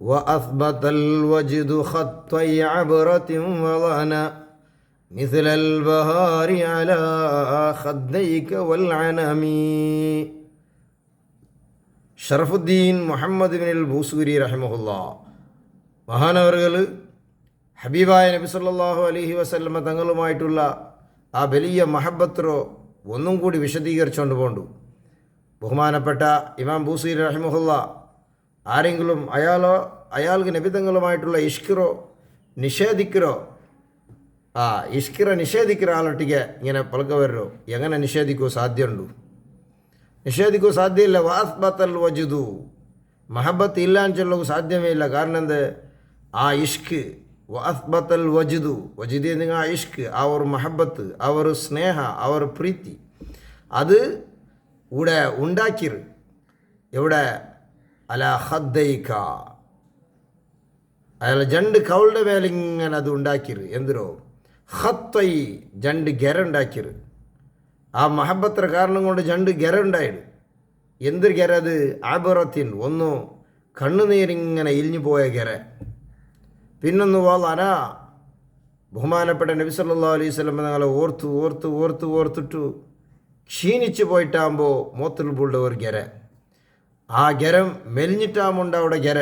وأثبت الوجد خطي عبرة وضعنا مثل البهار على خديك والعنم. Sharafuddin Muhammad bin Busiri റഹിമഹുല്ലാ മഹാനവറുകൾ ഹബീബായ നബി സല്ലല്ലാഹു അലൈഹി വസല്ലമ തങ്ങളുമായിട്ടുള്ള ആ വലിയ മഹബത്തോ ഒന്നും കൂടി വിശദീകരിച്ചുകൊണ്ട് പോകണ്ടു. ബഹുമാനപ്പെട്ട ഇമാം ബൂസൂരി റഹിമഹുല്ലാ ആരെങ്കിലും അയാൾക്ക് നബി തങ്ങളുമായിട്ടുള്ള ഇഷ്കിറോ നിഷേധിക്കരോ നിഷേധിക്കുന്ന ആളൊട്ടിಗೆ ഇങ്ങനെ പലക്കവരോ എങ്ങനെ നിഷേധിക്കോ സാധ്യമുണ്ടു? നിഷേധിക്കൂ സാധ്യമില്ല. വാസ്ബത്തൽ വജുദു മഹബത്ത് ഇല്ല എന്ന് ചൊല്ലൂ സാധ്യമേ ഇല്ല. കാരണം എന്ത്? ആ ഇഷ്ക് വാസ്ബത്തൽ വജുദു വജുദ് എന്ന ആ ഇഷ്ക്, ആ ഒരു മഹബത്ത്, ആ ഒരു സ്നേഹ, ആ ഒരു പ്രീತಿ അത് ഇവിടെ ഉണ്ടാക്കിയത് എവിടെ? അല ഖദ്ദൈക അയാൾ ജണ്ട് കൗളുടെ മേലിങ്ങനെ അത് ഉണ്ടാക്കിയത്. എന്തിനോ? ഖത്തൈ ജണ്ട് ഗെര ഉണ്ടാക്കിയത്. ആ മഹബത്ര കാരണം കൊണ്ട് ജണ്ട് ഗെര ഉണ്ടായിട്. എന്തൊരു ഗെര അത്? ആബറത്തിൻ ഒന്നു കണ്ണുനീരിങ്ങനെ ഇലിഞ്ഞു പോയ ഗെര. പിന്നൊന്ന് വാളന ബഹുമാനപ്പെട്ട നബി സല്ലല്ലാഹു അലൈഹി വസല്ലം ഞങ്ങളെ ഓർത്തിട്ടു ക്ഷീണിച്ചു പോയിട്ടാകുമ്പോൾ മോത്തിൽ പുള്ള ഒരു ഗെര. ആ ഗെരം മെലിഞ്ഞിട്ടാകുമ്പോൾ അവിടെ ഗെര.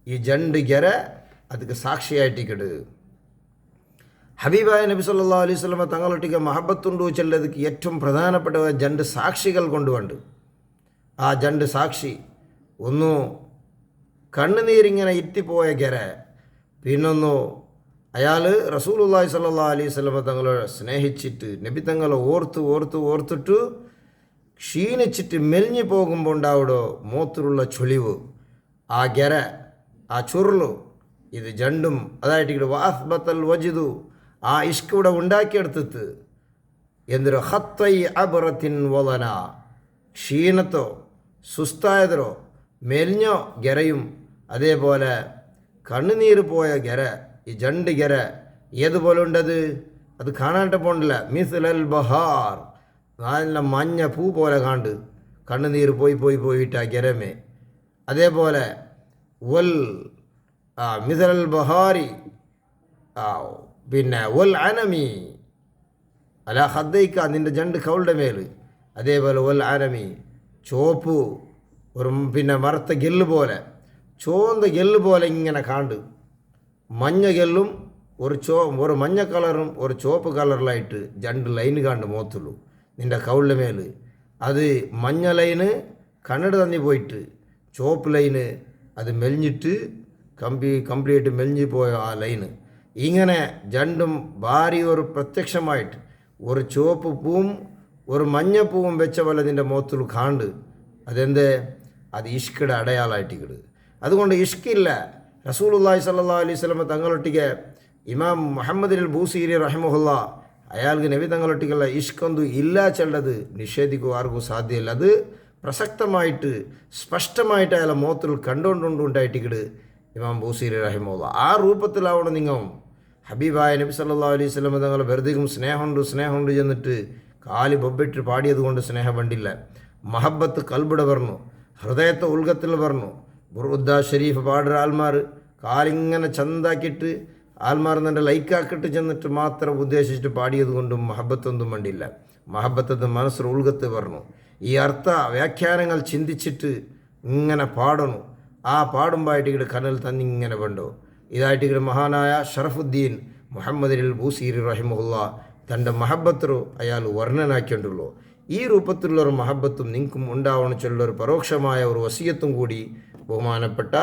ഈ ജണ്ട് ഗെര ಅದಕ್ಕೆ സാക്ഷിയായിട്ടിക്കട്. ഹബീബായ നബി സല്ലല്ലാഹു അലൈഹി വസല്ലമ തങ്ങളൊട്ടിക്ക് മഹബത്തുണ്ടു ചെല്ലದಕ್ಕೆ ഏറ്റവും പ്രധാനപ്പെട്ട രണ്ട് സാക്ഷികൾ കൊണ്ടുണ്ട്. ആ രണ്ട് സാക്ഷി ഒന്ന് കണ്ണുനീരിങ്ങനെ ഇറ്റിപ്പോയ ഗെര, പിന്നൊന്നു അയാൾ റസൂലുള്ളാഹി സ്വല്ലല്ലാഹു അലൈഹി വസല്ലമ തങ്ങളെ സ്നേഹിച്ചിട്ട് നബി തങ്ങളെ ഓർത്തിട്ട് ക്ഷീണിച്ചിട്ട് മെലിഞ്ഞു പോകുമ്പോൾ ഉണ്ടാവിടോ മോത്തിലുള്ള ചൊളിവ്, ആ ഗെര, ആ ചുരുളു, ഇത് ജണ്ടും അതായിട്ട് വാസ്ബത്തൽ വജിദു ആ ഇഷ്ക് ഇവിടെ ഉണ്ടാക്കിയെടുത്തിട്ട് എന്തൊരു ഹത്തൈ അബറത്തിൻ വലന ക്ഷീണത്തോ സുസ്തായതരോ മെലിഞ്ഞോ ഗെരയും അതേപോലെ കണ്ണുനീര് പോയ ഗെര, ഈ ജണ്ട് ഗെര ഏതുപോലെ ഉണ്ടത്? അത് കാണാണ്ട് പോണ്ടില്ല. മിസ്ലൽ ബഹാർ നല്ല മഞ്ഞ പൂ പോലെ കാണ്ട് കണ്ണുനീര് പോയിട്ട് ആ ഗെരമേ. അതേപോലെ വൽ മിസ്ലൽ ബഹാരി പിന്നെ വൽ അനമി അല ഖദ്ദൈക നിൻ്റെ ജണ്ട് കൗളുടെ മേൽ. അതേപോലെ വൽ അനമി ചോപ്പ് ഒരു പിന്നെ വറുത്ത ഗെല്ല് പോലെ, ചോന്ത ഗെല്ല് പോലെ ഇങ്ങനെ കാണ്ട് മഞ്ഞ ഗെല്ലും ഒരു മഞ്ഞ കളറും ഒരു ചുവപ്പ് കളറിലായിട്ട് രണ്ട് ലൈന് കാണ്ട് മോത്തുള്ളൂ നിൻ്റെ കൗളിൻ്റെ മേൽ. അത് മഞ്ഞ ലൈന് കണ്ണട തന്നി പോയിട്ട് ചുവപ്പ് ലൈന് അത് മെലിഞ്ഞിട്ട് കംപ്ലീറ്റ് മെലിഞ്ഞു പോയ ആ ലൈന്. ഇങ്ങനെ രണ്ടും ഭാരി ഒരു പ്രത്യക്ഷമായിട്ട് ഒരു ചുവപ്പ് പൂവും ഒരു മഞ്ഞപ്പൂവും വെച്ച പോലെ നിൻ്റെ മുഖത്തിൽ കാണ്ട്. അതെന്ത്? അത് ഇഷ്കിടെ അടയാളമായിട്ടിക്കട്. അതുകൊണ്ട് ഇഷ്കില്ല. റസൂലുള്ളാഹി സ്വല്ലല്ലാഹു അലൈഹി വസല്ലം തങ്ങളൊട്ടിಗೆ ഇമാം മുഹമ്മദ് ബൂസീരി റഹിമഹുല്ലാ അയാൾക്ക് നബി തങ്ങളൊട്ടിക്കുള്ള ഇഷ്കൊന്തു ഇല്ല ചെല്ലത് നിഷേധിക്കുക ആർക്കും സാധ്യമല്ല. അത് പ്രസക്തമായിട്ട് സ്പഷ്ടമായിട്ട് അയാളെ മുഖത്തിൽ കണ്ടുകൊണ്ടുണ്ടായിട്ടിക്കട് ഇമാം ബൂസീരി റഹിമഹുല്ലാ. ആ രൂപത്തിലാവണം നിങ്ങൾ ഹബീബായ നബി സല്ലല്ലാഹു അലൈഹി വസല്ലം തങ്ങളെ വെറുതെയും സ്നേഹമുണ്ട് ചെന്നിട്ട് കാല് ബൊബിട്ട് പാടിയത് കൊണ്ട് സ്നേഹം വേണ്ടില്ല. മഹബത്ത് കൽബിടെ പറഞ്ഞു, ഹൃദയത്തെ ഉൽഗത്തിൽ പറഞ്ഞു. ബുറുദ്ദ ഷരീഫ് പാടുന്ന ആൽമാർ കാലിങ്ങനെ ചന്താക്കിയിട്ട് ആൽമാർ തന്നെ ലൈക്കാക്കിയിട്ട് ചെന്നിട്ട് മാത്രം ഉദ്ദേശിച്ചിട്ട് പാടിയത് കൊണ്ടും മഹബത്തൊന്നും വേണ്ടില്ല. മഹബത്തത് മനസ്സിൽ ഉൾഗത്ത് പറഞ്ഞു. ഈ അർത്ഥ വ്യാഖ്യാനങ്ങൾ ചിന്തിച്ചിട്ട് ഇങ്ങനെ പാടണു. ആ പാടുമ്പോഴായിട്ട് കനൽ തന്നിങ്ങനെ വേണ്ടോ. ഇതായിട്ട് മഹാനായ ഷറഫുദ്ദീൻ മുഹമ്മദ് ബൂസീരി റഹിമഹുല്ലാ തൻ്റെ മഹബത്തോ അയാൾ വർണ്ണനാക്കിയിട്ടുള്ളൂ. ഈ രൂപത്തിലുള്ളൊരു മഹബത്തും നിങ്ങൾക്കും ഉണ്ടാവണം ചൊല്ലൊരു പരോക്ഷമായ ഒരു വസിയത്തും കൂടി ബഹുമാനപ്പെട്ട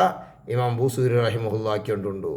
ഇമാം ബൂസീരി റഹിമഹുല്ലാ ആക്കിയിട്ടുണ്ടു.